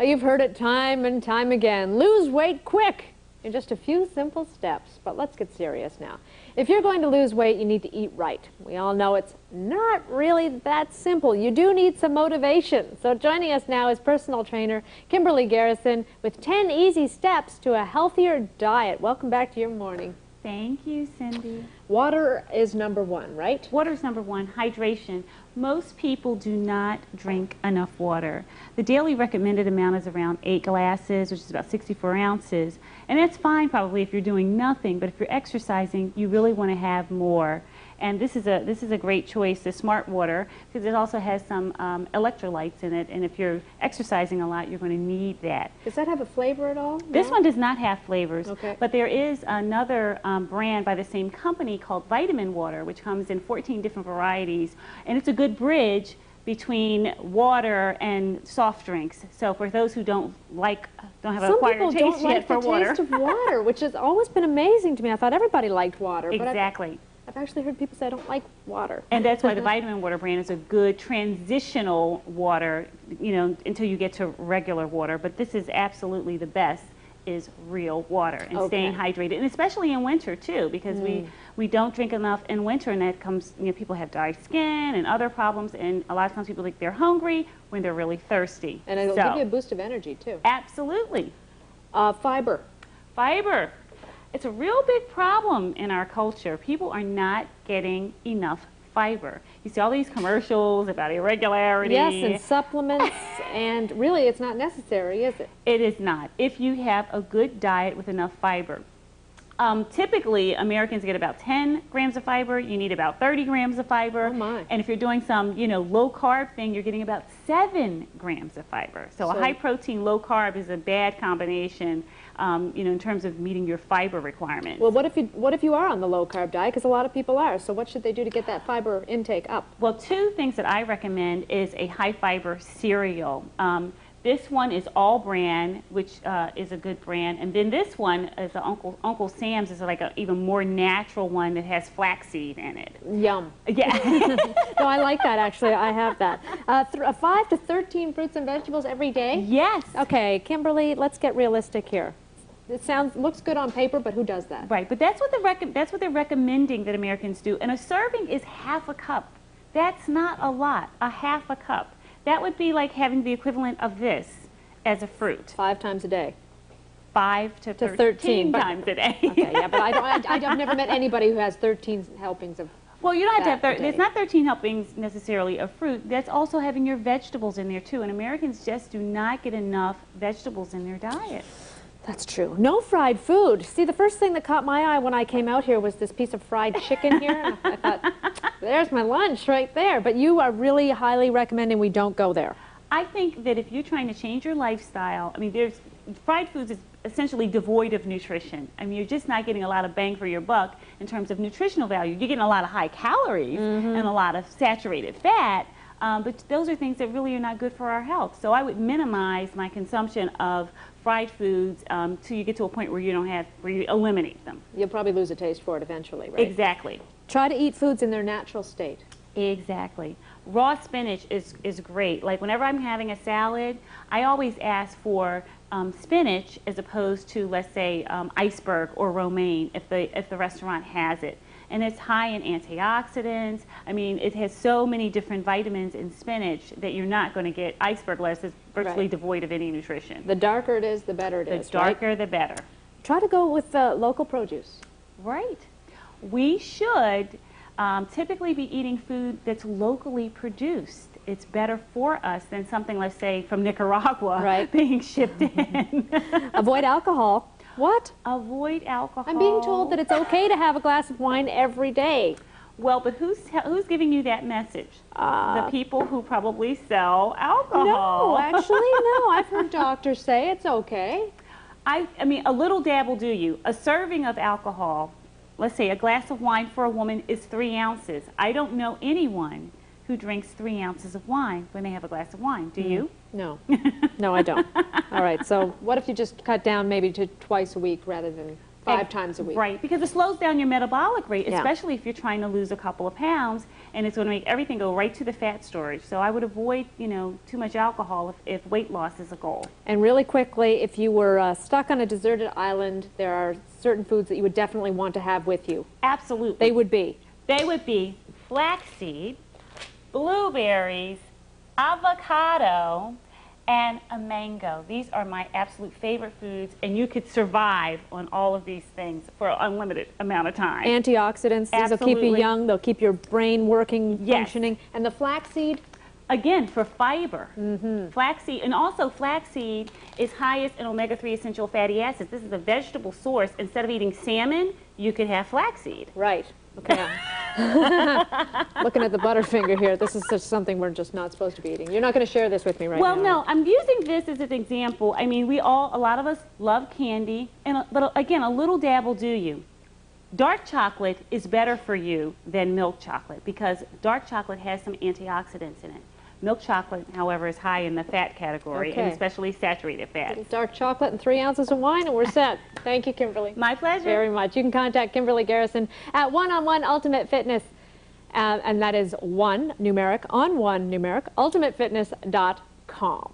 You've heard it time and time again. Lose weight quick in just a few simple steps. But let's get serious now. If you're going to lose weight, you need to eat right. We all know it's not really that simple. You do need some motivation. So joining us now is personal trainer Kimberly Garrison with 10 easy steps to a healthier diet. Welcome back to your morning. Thank you, Cindy. Water is number one, right? Water is number one, hydration. Most people do not drink enough water. The daily recommended amount is around 8 glasses, which is about 64 ounces. And that's fine probably if you're doing nothing, but if you're exercising, you really want to have more. And this is a great choice, the Smart Water, because it also has some electrolytes in it. And if you're exercising a lot, you're going to need that. Does that have a flavor at all? This one does not have flavors, okay. But there is another brand by the same company called Vitamin Water, which comes in 14 different varieties. And it's a good bridge between water and soft drinks. So for those who don't have an acquired taste yet for water. Some people don't like the taste of water, which has always been amazing to me. I thought everybody liked water. Exactly. I've actually heard people say I don't like water. And that's why the Vitamin Water brand is a good transitional water, you know, until you get to regular water. But this is absolutely the best, is real water and staying hydrated, and especially in winter too, because we don't drink enough in winter, and that comes, you know, people have dry skin and other problems, and a lot of times people think they're hungry when they're really thirsty. And it'll give you a boost of energy too. Absolutely. Fiber. Fiber. It's a real big problem in our culture. People are not getting enough fiber. You see all these commercials about irregularity. Yes, and supplements, and really it's not necessary, is it? It is not. If you have a good diet with enough fiber. Typically, Americans get about 10 grams of fiber. You need about 30 grams of fiber. Oh my. And if you're doing some, you know, low carb thing, you're getting about 7 grams of fiber. So a high protein, low carb is a bad combination, you know, in terms of meeting your fiber requirements. Well, what if you are on the low carb diet? Because a lot of people are. So what should they do to get that fiber intake up? Well, 2 things that I recommend is a high fiber cereal. This one is All Bran, which is a good brand, and then this one is Uncle Sam's, is like an even more natural one that has flaxseed in it. Yum. Yeah. No, I like that actually. I have that. 5 to 13 fruits and vegetables every day. Yes. Okay, Kimberly, let's get realistic here. It looks good on paper, but who does that? Right, but that's what they're recommending that Americans do. And a serving is half a cup. That's not a lot. A half a cup. That would be like having the equivalent of this as a fruit. 5 times a day. 5 to 13 times a day. Okay, yeah, but I've never met anybody who has 13 helpings of. Well, you don't have to have it's not 13 helpings necessarily of fruit. That's also having your vegetables in there too. And Americans just do not get enough vegetables in their diet. That's true. No fried food. See, the first thing that caught my eye when I came out here was this piece of fried chicken here. And I thought, there's my lunch right there. But you are really highly recommending we don't go there. I think that if you're trying to change your lifestyle, I mean, fried foods is essentially devoid of nutrition. I mean, you're just not getting a lot of bang for your buck in terms of nutritional value. You're getting a lot of high calories and a lot of saturated fat. But those are things that really are not good for our health. So I would minimize my consumption of fried foods till you get to a point where where you eliminate them. You'll probably lose a taste for it eventually, right? Exactly. Try to eat foods in their natural state. Exactly. Raw spinach is great. Like whenever I'm having a salad, I always ask for spinach as opposed to, let's say, iceberg or romaine if the restaurant has it. And it's high in antioxidants. I mean, it has so many different vitamins in spinach that you're not going to get iceberg lettuce. It's virtually devoid of any nutrition. The darker it is, the better it is. The darker, the better. Try to go with local produce. Right. We should typically be eating food that's locally produced. It's better for us than something, let's say, from Nicaragua being shipped in. Avoid alcohol. What? Avoid alcohol. I'm being told that it's okay to have a glass of wine every day. Well, but who's giving you that message? The people who probably sell alcohol. No, actually, no. I've heard doctors say it's okay. I mean, a little dab will do you. A serving of alcohol, let's say a glass of wine for a woman is 3 ounces. I don't know anyone who drinks 3 ounces of wine when they have a glass of wine. Do you? No. No, I don't. All right, so what if you just cut down maybe to twice a week rather than 5 times a week. Right, because it slows down your metabolic rate, Yeah. especially if you're trying to lose a couple of pounds, and it's going to make everything go right to the fat storage. So I would avoid, too much alcohol if weight loss is a goal. And really quickly, if you were stuck on a deserted island, there are certain foods that you would definitely want to have with you. Absolutely. They would be? They would be flaxseed, blueberries, avocado, and a mango. These are my absolute favorite foods, and you could survive on all of these things for an unlimited amount of time. Antioxidants, these will keep you Absolutely. young, they'll keep your brain working, Yes. functioning. And the flaxseed? Again, for fiber. Flaxseed, and also flaxseed is highest in omega-3 essential fatty acids. This is a vegetable source. Instead of eating salmon, you could have flaxseed. Right. Okay. Looking at the Butterfinger here, this is just something we're just not supposed to be eating. You're not going to share this with me right Well, now. no, I'm using this as an example. I mean, a lot of us love candy, but again, a little dab will do you. Dark chocolate is better for you than milk chocolate because dark chocolate has some antioxidants in it. Milk chocolate, however, is high in the fat category, and Okay. especially saturated fats. Dark chocolate and 3 ounces of wine, and we're set. Thank you, Kimberly. My pleasure. Very much. You can contact Kimberly Garrison at One-on-One Ultimate Fitness, and that is 1 numeric on 1 numeric, ultimatefitness.com.